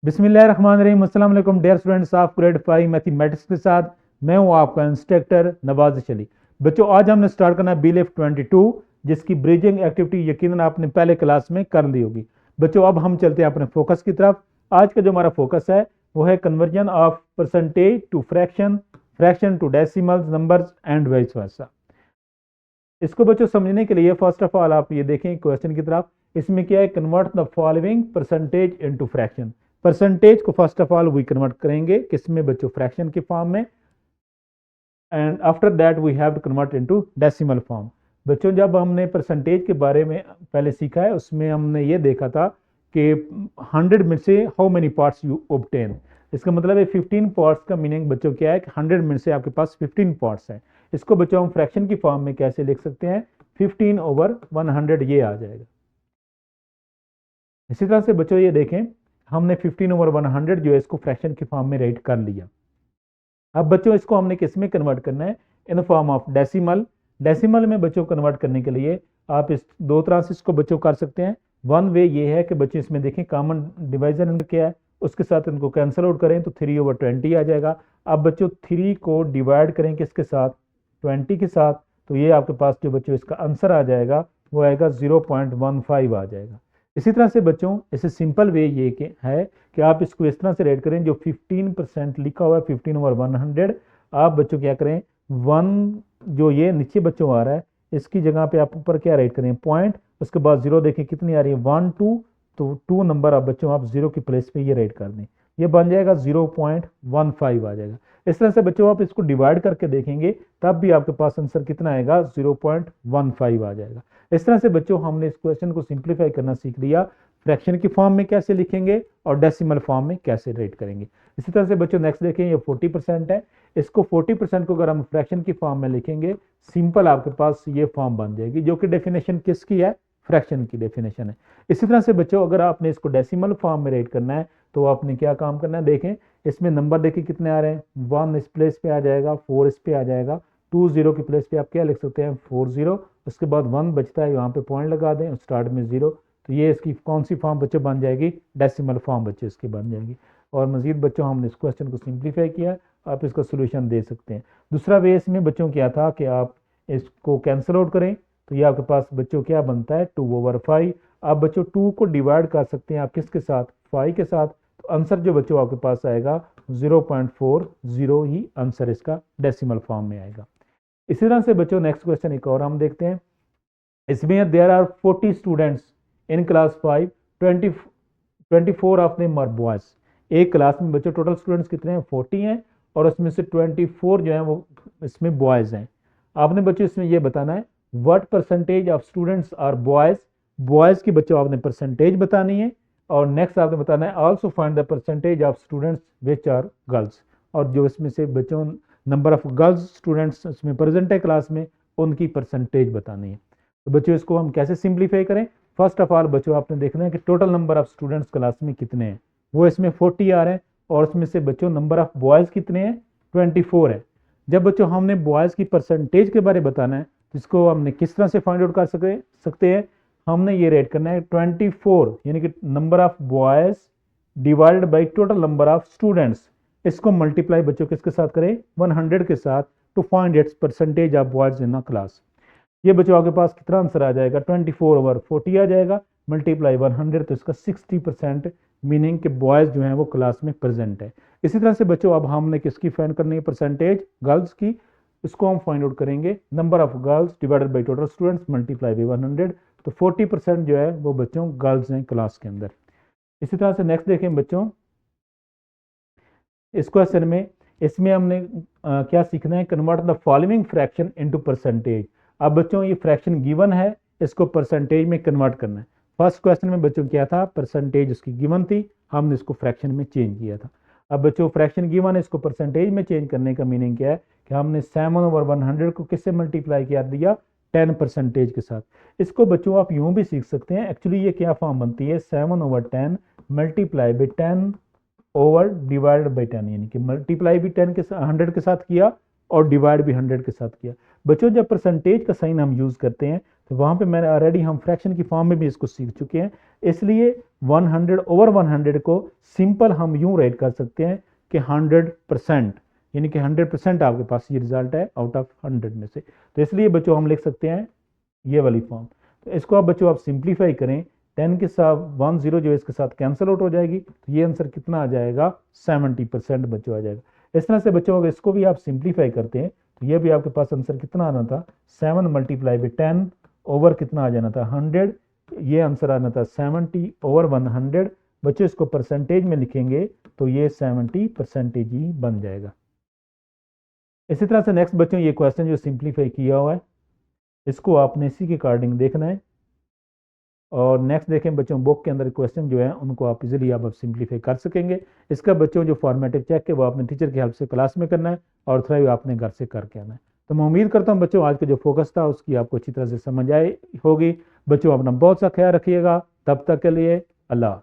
बिस्मिल्लाहिर्रहमानिर्रहीम। अस्सलाम वालेकुम dear students of grade 5 mathematics के साथ मैं हूं आपका इंस्ट्रक्टर नवाज़ अली। बच्चों आज हमने स्टार्ट करना है BLIF 22 जिसकी ब्रिजिंग एक्टिविटी यकीनन आपने पहले क्लास में कर ली होगी। बच्चों अब हम चलते हैं अपने फोकस की तरफ। आज का जो हमारा फोकस है वो है conversion of percentage to fraction, fraction to decimals numbers and vice versa. इसको बच्चों समझने के लिए फर्स्ट ऑफ ऑल आप ये देखें क्वेश्चन की तरफ। इसमें क्या है, convert the following percentage into fraction. Percentage को first of all we convert करेंगे किसमें बच्चों, फ्रैक्शन की फॉर्म में, and after that we have to convert into decimal form. बच्चों जब हमने परसेंटेज के बारे में पहले सीखा है उसमें हमने ये देखा था कि 100 में से how many parts you obtain. इसका मतलब है 15 पार्ट्स का मीनिंग बच्चों क्या है कि 100 में से आपके पास 15 पार्ट्स हैं। इसको बच्चों हम फ्रैक्शन की फॉर्म में कैसे लिख सकते हैं, 15/100 ये आ जाएगा। इसी तरह से बच्चों ये देखें हमने 15/100 जो है इसको फ्रैक्शन की फॉर्म में राइट कर लिया। अब बच्चों इसको हमने किस में कन्वर्ट करना है, in form of decimal. Decimal में बच्चों कन्वर्ट करने के लिए आप इस दो तरह से इसको बच्चों कर सकते हैं। वन वे ये है कि बच्चों इसमें देखें कॉमन डिवाइजर इनका क्या है, उसके साथ इनको कैंसिल आउट करें तो 3/20 आ जाएगा। अब बच्चों 3 को डिवाइड करें किसके साथ, 20 के साथ, तो ये आपके पास जो बच्चों इसका आंसर आ जाएगा वो आएगा 0.15 आ जाएगा। इसी तरह से बच्चों इसे सिंपल वे ये है कि आप इसको इस तरह से रेट करें, जो 15% लिखा हुआ है 15/100, आप बच्चों क्या करें, 1 जो ये नीचे बच्चों आ रहा है इसकी जगह पे आप ऊपर क्या राइट करें, पॉइंट, उसके बाद 0 देखें कितनी आ रही है 1 2, तो 2 नंबर आप बच्चों आप 0 की प्लेस पे ये राइट कर दें, ये बन जाएगा 0.15 आ जाएगा। इस तरह से बच्चों आप इसको डिवाइड करके देखेंगे तब भी आपके पास आंसर कितना आएगा, 0.15 आ जाएगा। इस तरह से बच्चों हमने इस क्वेश्चन को सिंप्लीफाई करना सीख लिया, फ्रैक्शन की फॉर्म में कैसे लिखेंगे और डेसिमल फॉर्म में कैसे राइट करेंगे। इसी तरह से बच्चों नेक्स्ट देखें, ये 40% है, इसको 40% को अगर हम फ्रैक्शन की फॉर्म में लिखेंगे सिंपल आपके पास ये फॉर्म बन जाएगी, जो कि डेफिनेशन किसकी है, फ्रैक्शन की डेफिनेशन है। इसी तरह से बच्चों अगर आपने इसको डेसिमल फॉर्म में राइट करना है तो आपने क्या काम करना है, देखें इसमें नंबर देखिए कितने आ रहे हैं, 1 इस प्लेस पे आ जाएगा, 4 इस पे आ जाएगा, 2 0 की प्लेस पे आप क्या लिख सकते हैं 40, उसके बाद 1 बचता है यहाँ पे पॉइंट लगा दें, स्टार्ट में 0, तो ये इसकी कौन सी फॉर्म बच्चों बन जाएगी, डेसिमल फॉर्म बच्चों इसकी बन जाएगी। और मजीद बच्चों हमने इस क्वेश्चन को सिंप्लीफाई किया, आप इसका सोल्यूशन दे सकते हैं। दूसरा वे इसमें बच्चों क्या था कि आप इसको कैंसिल आउट करें तो ये आपके पास बच्चों क्या बनता है 2/5। आप बच्चों 2 को डिवाइड कर सकते हैं आप किसके साथ, 5 के साथ, तो आंसर जो बच्चों आपके पास आएगा 0.40 ही आंसर इसका डेसिमल फॉर्म में आएगा। इसी तरह से बच्चों नेक्स्ट क्वेश्चन एक और हम देखते हैं। इसमें there are 40 students in class 5, 24 of them are boys. एक क्लास में बच्चों टोटल स्टूडेंट्स कितने हैं, 40 हैं, और उसमें से 24 जो हैं वो इसमें बॉयज हैं। आपने बच्चों इसमें ये बताना है what percentage of students are boys. Boys की बच्चों आपने परसेंटेज बतानी है, और नेक्स्ट आपने बताना है also find the percentage of students which are girls. और जो इसमें से बच्चों नंबर ऑफ गर्ल्स स्टूडेंट्स इसमें प्रेजेंट है क्लास में, उनकी परसेंटेज बतानी है। तो बच्चों इसको हम कैसे सिंप्लीफाई करें, फर्स्ट ऑफ ऑल बच्चों आपने देखना है कि total number of students class में कितने हैं, वो इसमें 40 आ रहे हैं, और उसमें से बच्चों नंबर ऑफ बॉयज़ कितने हैं, 24 है। जब बच्चों हमने बॉयज़ की परसेंटेज के बारे में बताना है तो इसको हमने किस तरह से फाइंड आउट कर सकते हैं, हमने ये रेट करना है 24 यानी कि number of boys divided by total number of students, इसको मल्टीप्लाई बच्चों किसके साथ करें, 100 के साथ, to find its percentage of boys in a class. ये बच्चों आपके पास कितना आंसर आ जाएगा, 24/40 आ जाएगा, मल्टीप्लाई 100, तो इसका 60% मीनिंग के बॉयज़ जो हैं वो क्लास में प्रेजेंट है। इसी तरह से बच्चों अब हमने किसकी फाइंड करनी है, परसेंटेज गर्ल्स की, इसको हम फाइंड आउट करेंगे number of girls divided by total students multiply by 100, तो 40% जो है वो बच्चों गर्ल्स हैं क्लास के अंदर। इसी तरह से नेक्स्ट देखें बच्चों, इस क्वेश्चन में इसमें हमने क्या सीखना है, convert the following fraction into percentage. अब बच्चों ये फ्रैक्शन गिवन है, इसको परसेंटेज में कन्वर्ट करना है। फर्स्ट क्वेश्चन में बच्चों क्या था, परसेंटेज उसकी गिवन थी, हमने इसको फ्रैक्शन में चेंज किया था। अब बच्चों फ्रैक्शन गिवन है, इसको परसेंटेज में चेंज करने का मीनिंग क्या है कि हमने 7/100 को किससे मल्टीप्लाई कर दिया, 10% के साथ। इसको बच्चों आप यूं भी सीख सकते हैं, एक्चुअली ये क्या फॉर्म बनती है, 7/10 multiply by 10 over divided by 10, यानी कि मल्टीप्लाई भी 10 के साथ 100 के साथ किया और डिवाइड भी 100 के साथ किया। बच्चों जब परसेंटेज का साइन हम यूज़ करते हैं तो वहाँ पे मैंने ऑलरेडी हम फ्रैक्शन की फॉर्म में भी इसको सीख चुके हैं, इसलिए 100/100 को सिंपल हम यूँ राइट कर सकते हैं कि 100%, यानी कि 100% आपके पास ये रिजल्ट है आउट ऑफ 100 में से। तो इसलिए बच्चों हम लिख सकते हैं ये वाली फॉर्म। तो इसको आप बच्चों आप सिंप्लीफाई करें, 10 के साथ 1 0 जो इसके साथ कैंसिल आउट हो जाएगी, तो ये आंसर कितना आ जाएगा 70% बच्चों आ जाएगा। इस तरह से बच्चों अगर इसको भी आप सिंप्लीफाई करते हैं तो ये भी आपके पास आंसर कितना आना था 7 × 10 ओवर कितना आ जाना था 100, ये आंसर आना था 70/100। बच्चों इसको परसेंटेज में लिखेंगे तो ये 70% ही बन जाएगा। इसी तरह से नेक्स्ट बच्चों ये क्वेश्चन जो सिंप्लीफाई किया हुआ है इसको आपने इसी के अकॉर्डिंग देखना है। और नेक्स्ट देखें बच्चों बुक के अंदर क्वेश्चन जो है उनको आप इजीली आप सिंप्लीफाई कर सकेंगे। इसका बच्चों जो फॉर्मेटिव चेक है वो आपने टीचर की हेल्प से क्लास में करना है और थ्राइव आपने घर से करके आना है। तो मैं उम्मीद करता हूं बच्चों आज का जो फोकस था उसकी आपको अच्छी तरह से समझ आई होगी। बच्चों अपना बहुत सा ख्याल रखिएगा, तब तक के लिए अल्लाह।